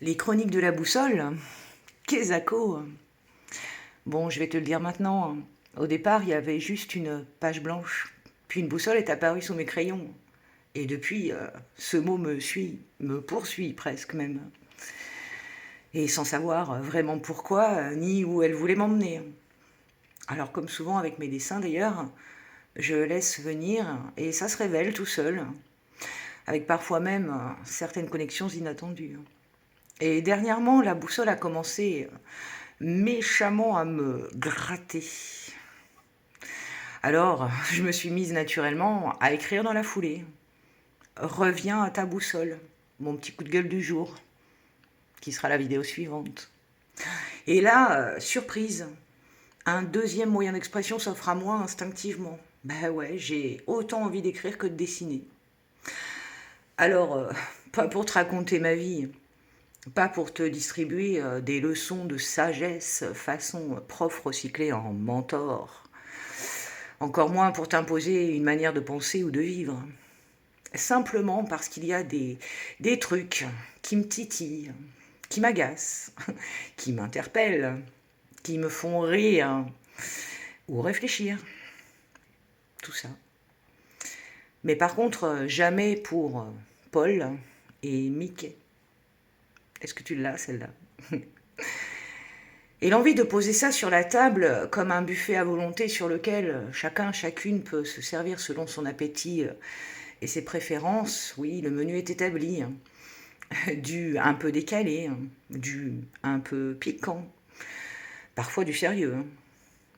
Les chroniques de la boussole, Kezako. Bon, je vais te le dire maintenant. Au départ, il y avait juste une page blanche. Puis une boussole est apparue sous mes crayons. Et depuis, ce mot me suit, me poursuit presque même. Et sans savoir vraiment pourquoi, ni où elle voulait m'emmener. Alors comme souvent avec mes dessins d'ailleurs, je laisse venir et ça se révèle tout seul. Avec parfois même certaines connexions inattendues. Et dernièrement, la boussole a commencé méchamment à me gratter. Alors, je me suis mise naturellement à écrire dans la foulée. Reviens à ta boussole, mon petit coup de gueule du jour, qui sera la vidéo suivante. Et là, surprise, un deuxième moyen d'expression s'offre à moi instinctivement. Ben ouais, j'ai autant envie d'écrire que de dessiner. Alors, pas pour te raconter ma vie, pas pour te distribuer des leçons de sagesse façon prof recyclé en mentor. Encore moins pour t'imposer une manière de penser ou de vivre. Simplement parce qu'il y a des trucs qui me titillent, qui m'agacent, qui m'interpellent, qui me font rire ou réfléchir. Tout ça. Mais par contre, jamais pour Paul et Mickey. Est-ce que tu l'as, celle-là? Et l'envie de poser ça sur la table comme un buffet à volonté sur lequel chacun, chacune peut se servir selon son appétit et ses préférences, oui, le menu est établi. Du un peu décalé, du un peu piquant, parfois du sérieux,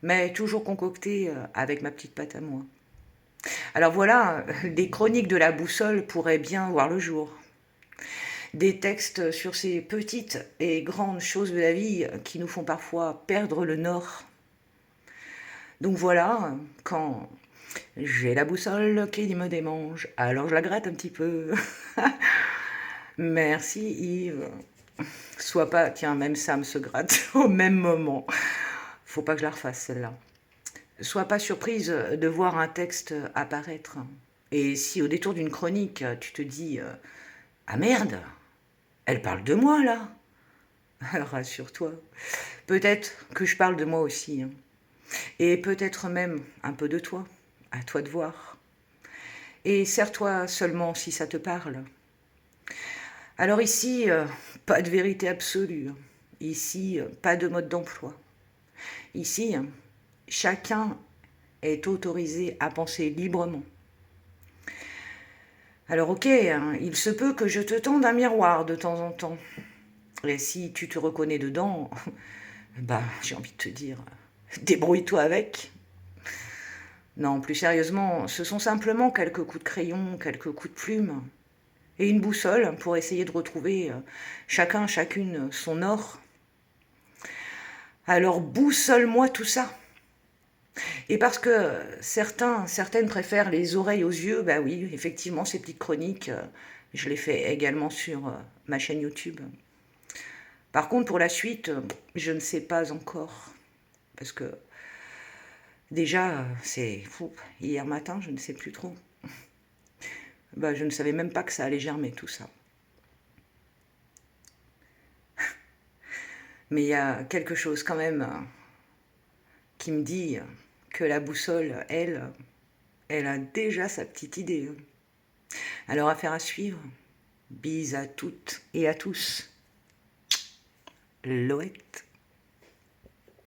mais toujours concocté avec ma petite patte à moi. Alors voilà, des chroniques de la boussole pourraient bien voir le jour. Des textes sur ces petites et grandes choses de la vie qui nous font parfois perdre le nord. Donc voilà, quand j'ai la boussole qui me démange, alors je la gratte un petit peu. Merci Yves. Soit pas, tiens, même Sam se gratte au même moment. Faut pas que je la refasse celle-là. Sois pas surprise de voir un texte apparaître. Et si au détour d'une chronique, tu te dis ah merde, elle parle de moi là. Alors rassure-toi. Peut-être que je parle de moi aussi. Et peut-être même un peu de toi. À toi de voir. Et serre-toi seulement si ça te parle. Alors ici, pas de vérité absolue. Ici, pas de mode d'emploi. Ici, chacun est autorisé à penser librement. Alors ok, il se peut que je te tende un miroir de temps en temps. Et si tu te reconnais dedans, bah j'ai envie de te dire, débrouille-toi avec. Non, plus sérieusement, ce sont simplement quelques coups de crayon, quelques coups de plume, et une boussole pour essayer de retrouver chacun, chacune son or. Alors boussole-moi tout ça. Et parce que certaines préfèrent les oreilles aux yeux, bah oui, effectivement, ces petites chroniques, je les fais également sur ma chaîne YouTube. Par contre, pour la suite, je ne sais pas encore. Parce que déjà, c'est fou. Hier matin, je ne sais plus trop. Bah, je ne savais même pas que ça allait germer, tout ça. Mais il y a quelque chose quand même qui me dit que la boussole, elle a déjà sa petite idée. Alors, affaire à suivre. Bise à toutes et à tous. Loette.